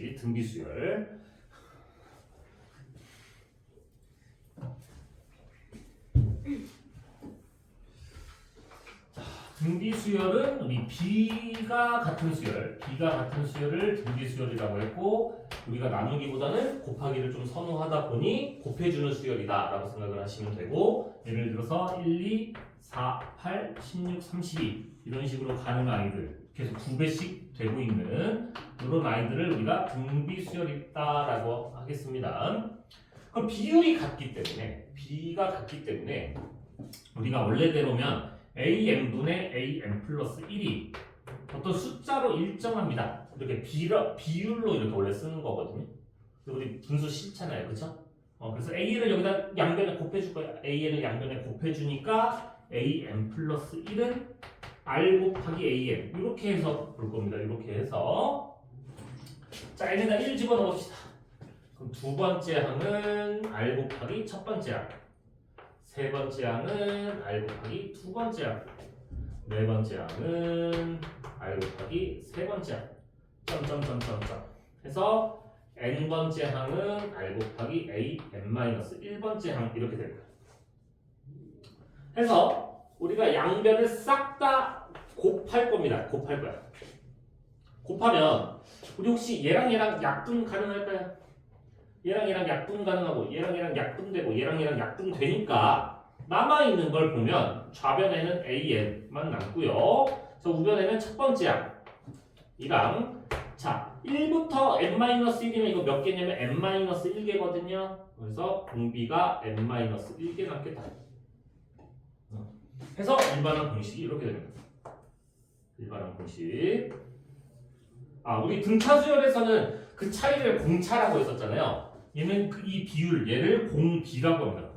공식 등비수열. 등비수열은 우리 B가 같은 수열을 등비수열이라고 했고, 우리가 나누기보다는 곱하기를 좀 선호하다 보니 곱해주는 수열이다 라고 생각을 하시면 되고, 예를 들어서 1, 2, 4, 8, 16, 32 이런 식으로 가는 아이들, 계속 2배씩 되고 있는 이런 아이들을 우리가 등비수열이다 라고 하겠습니다. 그럼 비율이 같기 때문에, B가 같기 때문에 우리가 원래대로면 AN분의 AN 플러스 1이 어떤 숫자로 일정합니다. 이렇게 비율로 이렇게 원래 쓰는 거거든요. 우리 분수 싫잖아요, 그렇죠? 그래서 A를 여기다 양변에 곱해줄 거예요. AN을 양변에 곱해주니까 AN 플러스 1은 R 곱하기 AN 이렇게 해서 볼 겁니다. 이렇게 해서 자, N에다 1 집어넣읍시다. 그럼 두 번째 항은 R 곱하기 첫 번째 항, 세 번째 항은 R 곱하기 두 번째 항, 네 번째 항은 R 곱하기 세 번째 항, 점점점점점 해서 n번째 항은 R 곱하기 AN-1번째 항 이렇게 됩니다. 해서 우리가 양변을 싹 다 곱할 겁니다. 곱할 거야. 곱하면 우리 혹시 얘랑 얘랑 약분 가능할까요? 얘랑 얘랑 약분 가능하고 얘랑 얘랑 약분되고 얘랑 얘랑 약분되니까 남아있는 걸 보면 좌변에는 AN만 남고요. 저 우변에는 첫 번째 항이랑 자 1부터 n-1이면 이거 몇 개냐면 n-1개거든요. 그래서 공비가 n-1개 남겠다. 해서 일반항 공식이 이렇게 됩니다. 일반항 공식. 우리 등차수열에서는 그 차이를 공차라고 했었잖아요. 얘는 이 비율, 얘를 공비라고 합니다.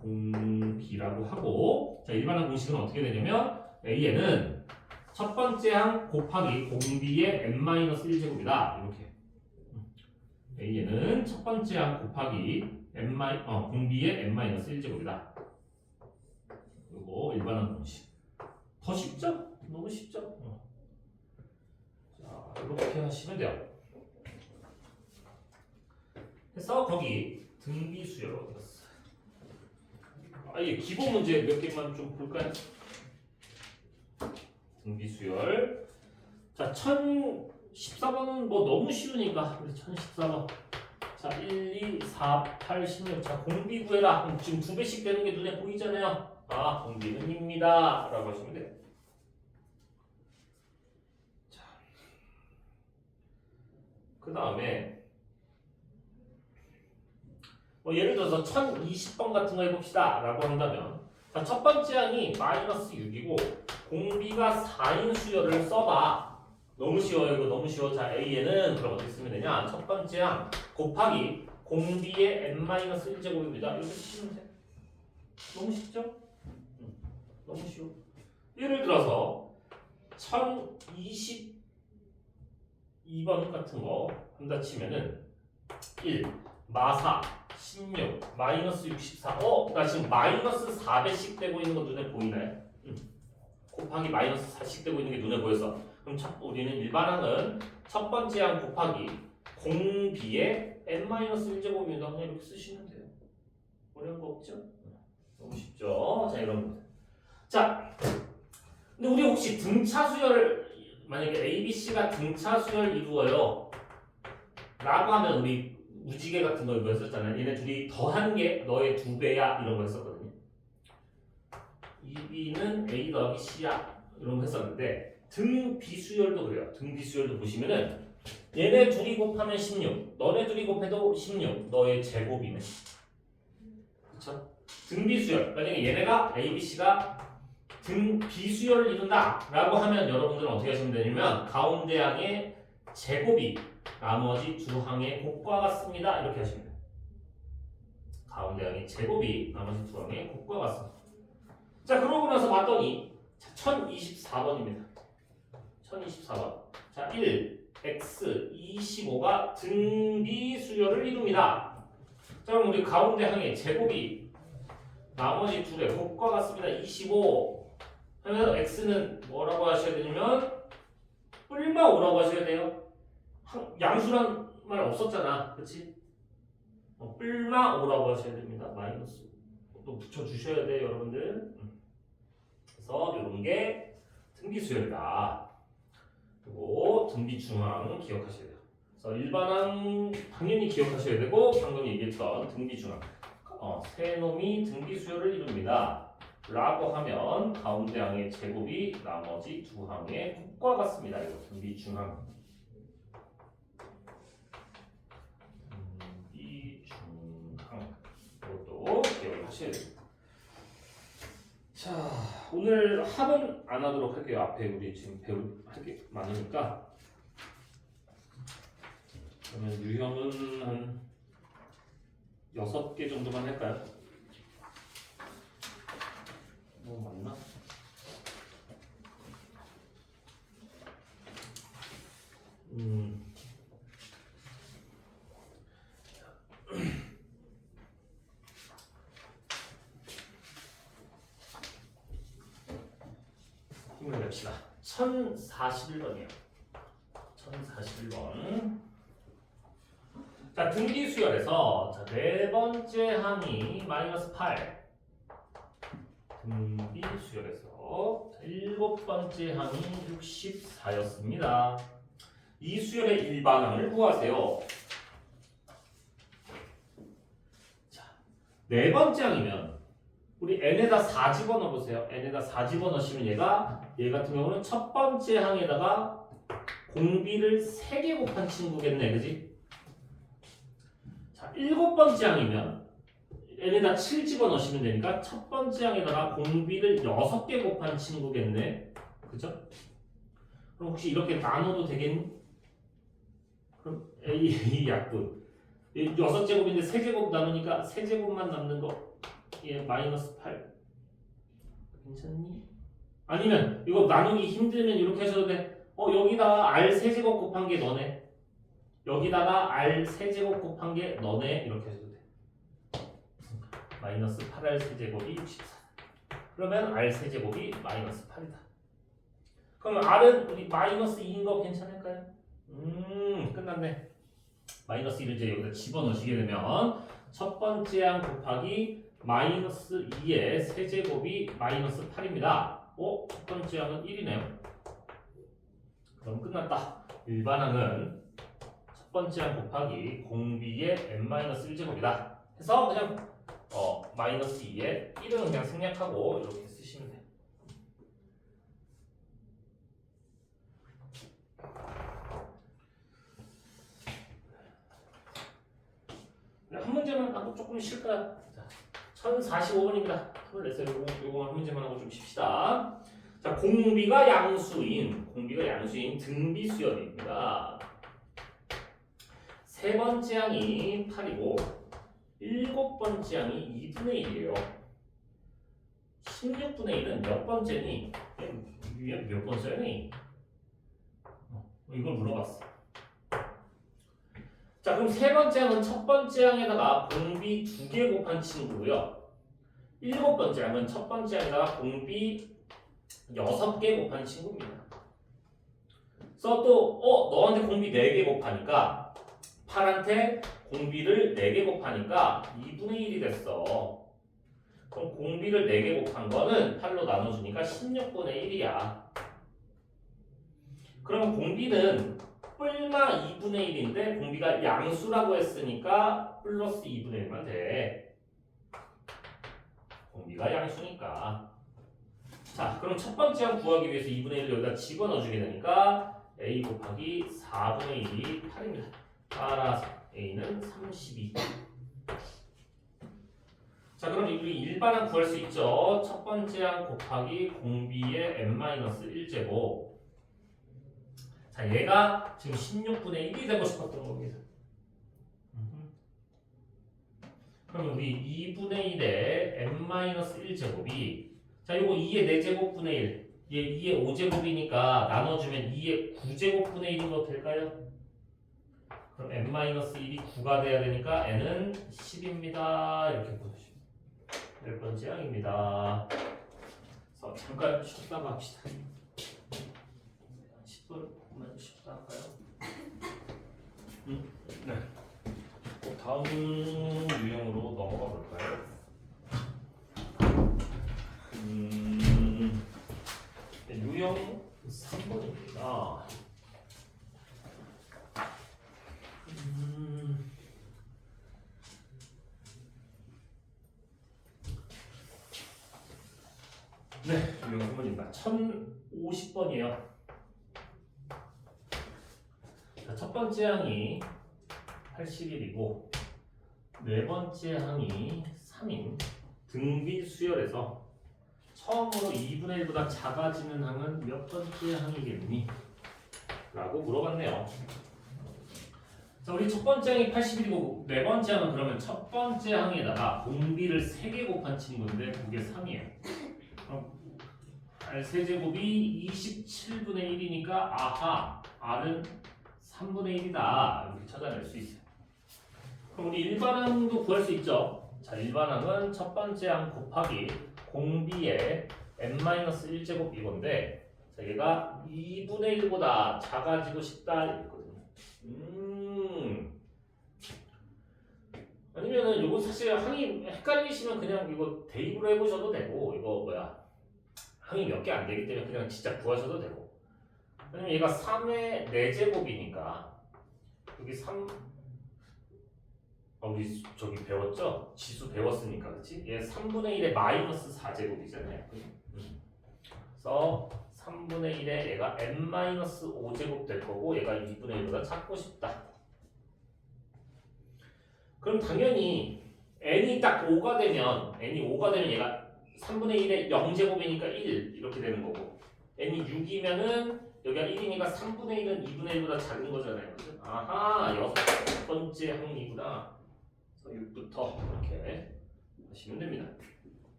공비라고 하고, 자 일반항 공식은 어떻게 되냐면 AN은 첫 번째 항 곱하기 공비의 n-1제곱이다. 이렇게. AN은 첫 번째 항 곱하기 공비의 n-1제곱이다. 그리고 일반항 공식. 더 쉽죠? 너무 쉽죠? 자, 이렇게 하시면 돼요. 그래서 거기 등비수열 어디 갔어? 이 기본 문제 몇 개만 좀 볼까요? 등비수열. 자, 1014번은 뭐 너무 쉬우니까 우리 1014번. 자, 1, 2, 4, 8, 16. 자, 공비 구해라. 그럼 지금 2배씩 되는 게 눈에 보이잖아요. 공비는 입니다. 라고 하시면 돼요. 자, 그 다음에 예를 들어서 1020번 같은 거 해봅시다. 라고 한다면 자, 첫 번째 항이 마이너스 6이고 공비가 4인 수열을 써봐. 너무 쉬워요. 이거 너무 쉬워. 자, AN은 그럼 어떻게 쓰면 되냐? 첫 번째 항 곱하기 공비의 n-1제곱입니다. 이렇게 쓰시면 돼. 너무 쉽죠? 너무 쉬워. 예를 들어서 1022번 같은 거 한다 치면은 1, 마사, 16, 마이너스 64. 나 지금 마이너스 4배씩 되고 있는 거 눈에 보이나요? 곱하기 마이너스 4씩 되고 있는 게 눈에 보여서 그럼 우리는 일반항은 첫 번째 항 곱하기 공비의 n-1제곱입니다. 그냥 이렇게 쓰시면 돼요. 어려운 거 없죠? 너무 쉽죠? 자, 이런 거. 자, 근데 우리 혹시 등차수열 만약에 ABC가 등차수열 이루어요 라고 하면 우리 무지개 같은 거 이거 했었잖아요. 얘네 둘이 더한 게 너의 2배야 이런 거 했었거든요. 2B는 A 더하기 C야 이런 거 했었는데 등비수열도 그래요. 등비수열도 보시면은 얘네 둘이 곱하면 16, 너네 둘이 곱해도 16, 너의 제곱이네. 그쵸? 등비수열, 만약에 얘네가 ABC가 등비수열을 이룬다 라고 하면 여러분들은 어떻게 하시면 되냐면 가운데 항의 제곱이 나머지 두 항의 곱과 같습니다. 이렇게 하시면 돼요. 가운데 항의 제곱이 나머지 두 항의 곱과 같습니다. 자, 그러고 나서 봤더니 1024번입니다. 1024번. 자, 1, x, 25가 등비수열을 이룹니다. 자, 그럼 우리 가운데 항의 제곱이 나머지 둘의 곱과 같습니다. 25. 그래서 x는 뭐라고 하셔야 되냐면 뿔마 5라고 하셔야 돼요. 양수란 말 없었잖아, 그렇지? 뿔마 5라고 하셔야 됩니다. 마이너스 또 붙여주셔야 돼요, 여러분들. 그래서 이런 게 등비수열이다. 그리고 등비중앙 기억하셔야 돼요. 그래서 일반항 당연히 기억하셔야 되고 방금 얘기했던 등비중앙 세 놈이 등비수열을 이룹니다. 라고 하면 가운데 항의 제곱이 나머지 두 항의 곱과 같습니다. 이거 등비중항. 등비중항. 이것도 기억을 하셔야 됩니다. 자, 오늘 합은 안 하도록 할게요. 앞에 우리 지금 할 게 많으니까. 그러면 유형은 한 6개 정도만 할까요? 맞나? 힘을 냅시다. 1041번이요. 1041번. 자, 등비수열에서 자, 네 번째 항이 마이너스 8. 등비수열에서 일곱 번째 항이 64였습니다. 이 수열의 일반항을 구하세요. 자, 네 번째 항이면 우리 n에다 4 집어넣어보세요. n에다 4 집어넣으시면 얘 같은 경우는 첫 번째 항에다가 공비를 3개 곱한 친구겠네, 그지? 자, 일곱 번째 항이면 n에다 7 집어넣으시면 되니까 첫 번째 항에다가 공비를 6개 곱한 친구겠네, 그죠? 그럼 혹시 이렇게 나눠도 되겠니? 그럼 a 약분 6제곱인데 3제곱 나누니까 3제곱만 남는 거 마이너스 8 괜찮니? 아니면 이거 나누기 힘들면 이렇게 하셔도 돼. 여기다가 r 세제곱 곱한 게 너네. 여기다가 r 세제곱 곱한 게 너네. 이렇게 하셔도 돼. 마이너스 8r 세제곱이 64. 그러면 r 세제곱이 마이너스 8이다. 그러면 r은 우리 마이너스 2인 거 괜찮을까요? 끝났네. 마이너스 1을 이제 여기다 집어넣으시게 되면 첫 번째 항 곱하기 마이너스 2의 세제곱이 마이너스 8입니다. 첫 번째 항은 1이네요. 그럼 끝났다. 일반항은 첫 번째 항 곱하기 공비의 n-1제곱이다. 해서 그냥 마이너스 2의 1은 그냥 생략하고 이렇게 쓰시면 돼요. 한 문제만 하고 조금 쉴까요? 자, 1045번입니다. 힘을 내서 요거 한 문제만 하고 좀 쉽시다. 자, 공비가 양수인 등비수열입니다. 세 번째 항이 8이고 일곱 번째 항이 2분의 1이에요. 16분의 1은 몇 번째니? 몇 번째니? 이걸 물어봤어. 자, 그럼 세 번째 항은 첫 번째 항에다가 공비 2개 곱한 친구고요. 일곱 번째 항은 첫 번째 항에다가 공비 6개 곱한 친구입니다. 그래서 또 너한테 공비 4개 곱하니까 8한테 공비를 4개 곱하니까 2분의 1이 됐어. 그럼 공비를 4개 곱한 거는 8로 나눠주니까 16분의 1이야. 그러면 공비는 뿔마 2분의 1인데 공비가 양수라고 했으니까 플러스 2분의 1만 돼. 공비가 양수니까. 자, 그럼 첫 번째 항 구하기 위해서 2분의 1을 여기다 집어넣어주게 되니까 a 곱하기 4분의 1이 8입니다. 따라서 a는 32. 자, 그럼 우리 일반항 구할 수 있죠. 첫 번째 항 곱하기 공비의 n-1제곱. 자, 얘가 지금 16분의 1이 되고 싶었던 겁니다. 그럼 우리 2분의 1의 n-1제곱이 자, 요거 2의 4제곱분의 1 얘 2의 5제곱이니까 나눠주면 2의 9제곱분의 1인 거 될까요? 그럼 n-1이 9가 돼야 되니까 n은 10입니다. 이렇게 보시면 몇 번째 항입니다. 그래서 잠깐 쉬었다가 합시다. 10분만 쉬었다 할까요? 다음 유형으로 넘어가 볼까요? 유형 3번입니다. 네, 유형 3번입니다. 1050번이에요. 첫 번째 항이 81이고 네 번째 항이 3인 등비 수열에서 처음으로 2분의 1보다 작아지는 항은 몇 번째 항이겠니? 라고 물어봤네요. 자, 우리 첫 번째 항이 81이고 네 번째 항은 그러면 첫 번째 항에다가 공비를 3개 곱한 친구인데 그게 3이에요. 그럼 R 세제곱이 27분의 1이니까 아하, R은 3분의 1이다. 이렇게 찾아낼 수 있어요. 그럼 우리 일반항도 구할 수 있죠. 자, 일반항은 첫 번째 항 곱하기 공비의 n-1제곱 이건데 자, 얘가 2분의 1보다 작아지고 싶다 이거거든요. 아니면은 요거 사실 항이 헷갈리시면 그냥 이거 대입으로 해보셔도 되고 이거 항이 몇 개 안 되기 때문에 그냥 진짜 구하셔도 되고 왜냐면 얘가 3의 4제곱이니까 여기 3 우리 저기 배웠죠? 지수 배웠으니까 그렇지? 얘 3분의 1의 마이너스 4제곱이잖아요. 그래서 3분의 1에 얘가 n-5제곱 될 거고 얘가 2분의 1보다 작고 싶다. 그럼 당연히 n이 딱 5가 되면 얘가 3분의 1의 0제곱이니까 1 이렇게 되는 거고 n이 6이면은 여기가 1이니까 3분의 1은 2분의 1보다 작은 거잖아요. 그죠? 아하, 6번째 항이구나. 6부터 이렇게 하시면 됩니다.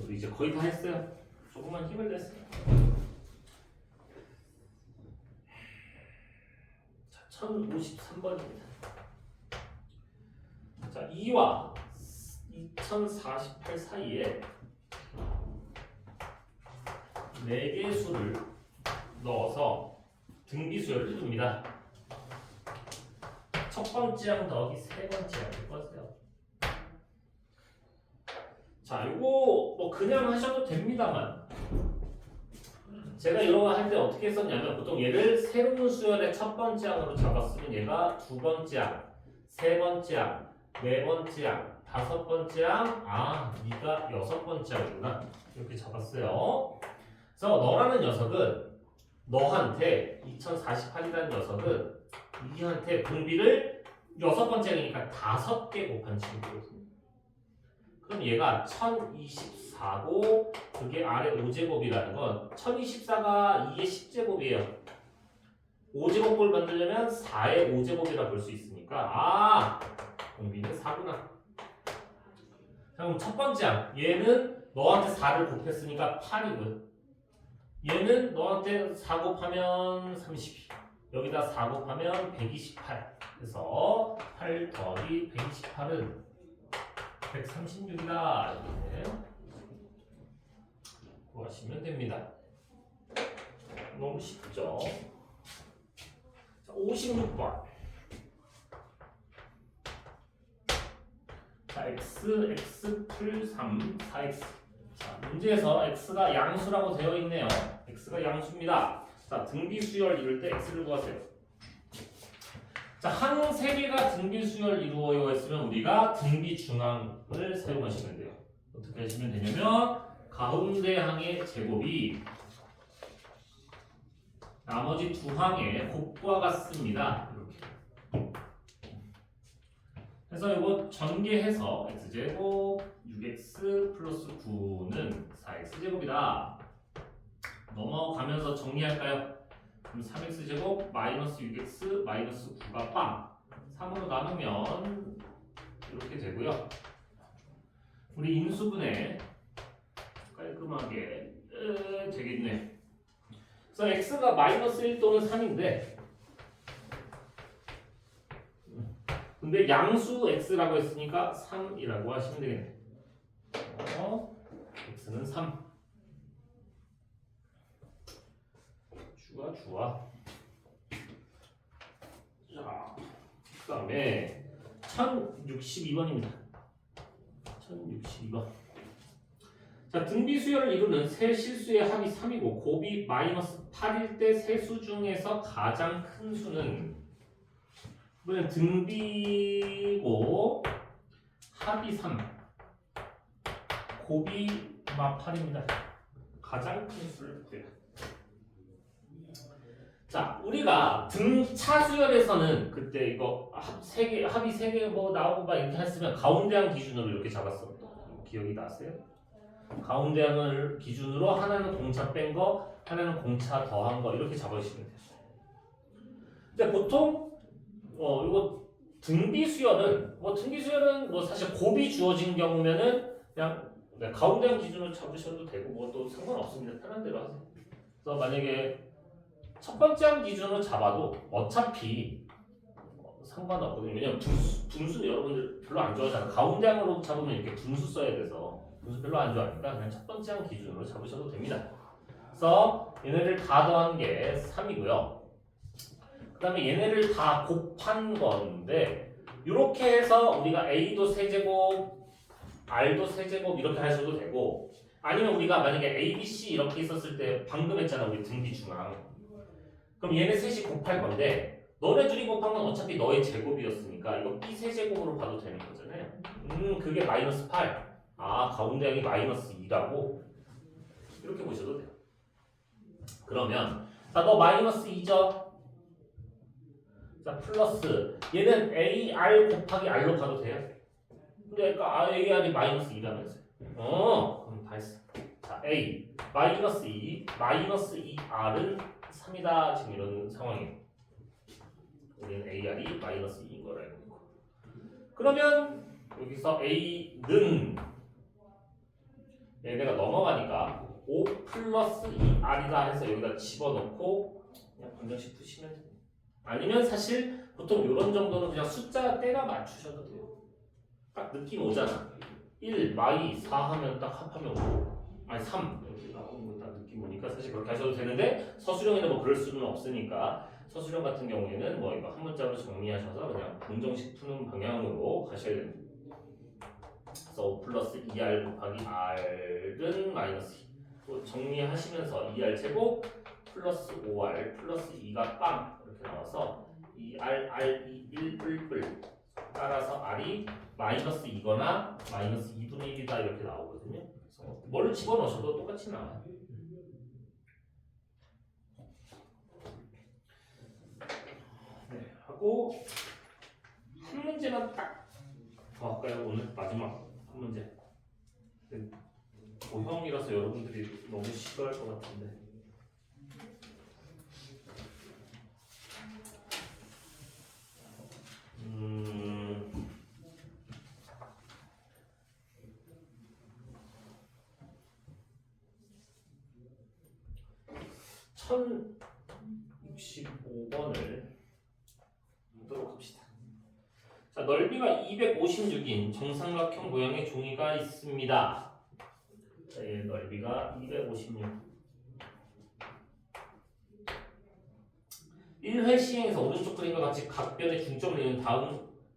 우리 이제 거의 다 했어요. 조금만 힘을 냈어요. 자, 1053번입니다. 자, 2와 2048 사이에 4개의 수를 넣어서 등비수열을 줍니다. 첫 번째 항 더하기 세 번째 항일 거세요. 자, 이거 뭐 그냥 하셔도 됩니다만 제가 이런 거 할 때 어떻게 했었냐면 보통 얘를 새로운 수열의 첫 번째 항으로 잡았으면 얘가 두 번째 항, 세 번째 항, 네 번째 항, 다섯 번째 항, 네가 여섯 번째 항이구나 이렇게 잡았어요. 그래서 너라는 녀석은 너한테 2048이라는 녀석은 이한테 공비를 여섯 번째니까 5개 곱한 친구거든요. 그럼 얘가 1024고 그게 아래 5제곱이라는 건 1024가 2의 10제곱이에요. 5제곱을 만들려면 4의 5제곱이라 볼 수 있으니까 공비는 4구나. 그럼 첫 번째 항 얘는 너한테 4를 곱했으니까 8이고요. 얘는 너한테 4 곱하면 32 여기다 4 곱하면 128 그래서 8 더하기 128은 136이다 이렇게 구하시면 됩니다. 너무 쉽죠? 자, 56번 자, x 풀 3 4x 자, 문제에서 x가 양수라고 되어 있네요. x가 양수입니다. 자, 등비수열 이룰 때 x를 구하세요. 자, 항 3개가 등비수열 이루어요 했으면 우리가 등비중항을 사용하시면 돼요. 어떻게 하시면 되냐면 가운데 항의 제곱이 나머지 두 항의 곱과 같습니다. 이렇게. 그래서 이거 전개해서 x제곱 6x 플러스 9는 4x제곱이다. 넘어가면서 정리할까요? 그럼 3x제곱 마이너스 6x 마이너스 9가 빵 3으로 나누면 이렇게 되고요. 우리 인수분해 깔끔하게 되겠네. 그래서 x가 마이너스 1 또는 3인데 근데 양수 x라고 했으니까 3이라고 하시면 되겠네. x는 3 주가 주와 자, 그 다음에 1062번입니다. 1062번. 자, 등비 수열을 이루는 세 실수의 합이 3이고 곱이 마이너스 8일 때 세 수 중에서 가장 큰 수는 이번엔 등비고 합이 3 곱이 8입니다. 가장 큰 수를 구해요. 자, 우리가 등차 수열에서는 그때 이거 합이 3개 뭐 나오고 막 이렇게 했으면 가운데항 기준으로 이렇게 잡았어. 기억이 나세요? 가운데항을 기준으로 하나는 공차 뺀 거, 하나는 공차 더한 거 이렇게 잡아주시면 돼요. 근데 보통 이거 등비 수열은 사실 곱이 주어진 경우면은 그냥 가운데항 기준으로 잡으셔도 되고 뭐 또 상관없습니다. 편한 대로 하세요. 그래서 만약에 첫 번째 항 기준으로 잡아도 어차피 상관없거든요. 왜냐면 분수 여러분들 별로 안 좋아하잖아요. 가운데 항으로 잡으면 이렇게 분수 써야 돼서 분수 별로 안 좋아하니까 그냥 첫 번째 항 기준으로 잡으셔도 됩니다. 그래서 얘네를 다 더한 게 3이고요. 그 다음에 얘네를 다 곱한 건데 이렇게 해서 우리가 A도 세제곱, R도 세제곱 이렇게 하셔도 되고 아니면 우리가 만약에 A, B, C 이렇게 있었을 때 방금 했잖아 우리 등비 중앙. 그럼 얘네 셋이 곱할 건데 너네 둘이 곱한 건 어차피 너의 제곱이었으니까 이거 B 세제곱으로 봐도 되는 거잖아요. 그게 마이너스 8. 아, 가운데 항이 마이너스 2라고 이렇게 보셔도 돼요. 그러면 자, 너 마이너스 2죠? 자, 플러스 얘는 AR 곱하기 R로 가도 돼요? 근데 그러니까 AR이 마이너스 2라면서요. 그럼 다 했어. 자, A 마이너스 2 2R은 3이다. 지금 이런 상황이에요. 우리는 AR이 마이너스 2인 걸 알고 있고. 그러면 여기서 A는 얘네가 넘어가니까 5 플러스 2R이다 해서 여기다 집어넣고 그냥 방정식 푸시면 돼요. 아니면 사실 보통 이런 정도는 그냥 숫자 때려 맞추셔도 돼요. 딱 느낌 오잖아. 1, 마이 4 하면 딱 합하면 5. 아니 3 이렇게 나오는 거 딱 느낌 오니까 사실 그렇게 하셔도 되는데 서술형에는 뭐 그럴 수는 없으니까 서술형 같은 경우에는 뭐 이거 한 문자로 정리하셔서 그냥 공정식 푸는 방향으로 가셔야 됩니다. 그래서 5 플러스 2R 곱하기 R은 마이너스 2. 또 정리하시면서 2R 제곱 플러스 5R 플러스 2가 빵 이렇게 나와서 2R, R, 2, 1, 뿔뿔 따라서 R이 마이너스 2거나 마이너스 2분의 1이다 이렇게 나오거든요. 그래서 뭘 집어넣으셔도 똑같이 나와요. 네, 하고 한 문제만 딱 더 할까요? 오늘 마지막 한 문제. 고형이라서 여러분들이 너무 싫어할 것 같은데. 음. 1065번을 하도록 합시다. 자, 넓이가 256인 정삼각형 모양의 종이가 있습니다. 자, 얘 넓이가 256. 1회 시행에서 오른쪽 그림과 같이 각변에 중점을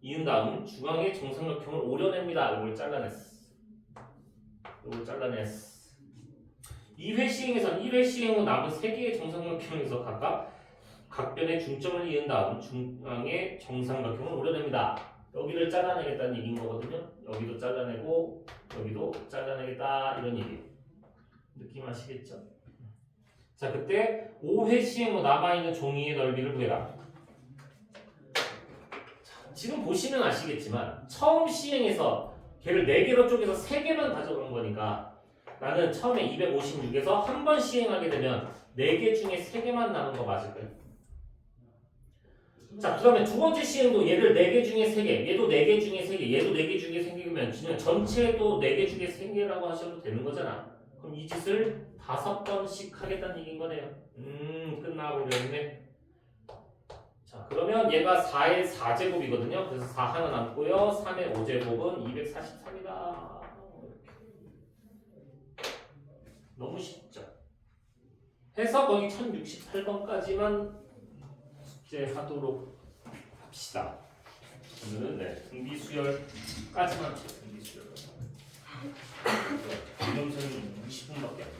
이은 다음 중앙의 정삼각형을 오려냅니다. 이걸 잘라냈어. 2회 시행에선 1회 시행 후 남은 3개의 정삼각형에서 각각 각변에 중점을 이은 다음 중앙의 정삼각형을 오려냅니다. 여기를 잘라내겠다는 얘기인 거거든요. 여기도 잘라내고 여기도 잘라내겠다 이런 얘기. 느낌 아시겠죠? 자, 그때 5회 시행 후 남아있는 종이의 넓이를 구해라. 자, 지금 보시면 아시겠지만 처음 시행에서 걔를 4개로 쪼개서 3개만 가져간 거니까 나는 처음에 256에서 한 번 시행하게 되면 4개 중에 3개만 남은 거 맞을까요? 자, 그 다음에 두 번째 시행도 얘를 4개 중에 3개, 얘도 4개 중에 3개, 얘도 4개 중에 3개면 전체도 4개 중에 3개라고 하셔도 되는 거잖아. 그럼 이 짓을 5번씩 하겠다는 얘기인 거네요. 끝나버렸네. 자, 그러면 얘가 4의 4제곱이거든요. 그래서 4 하나 남고요. 3의 5제곱은 243이다. 너무 쉽죠? 해서 거기 1068번까지만 숙제하도록 합시다. 오늘은 네, 등비수열까지만 할게요. 등비수열. 이놈새는 20분밖에 안 돼요.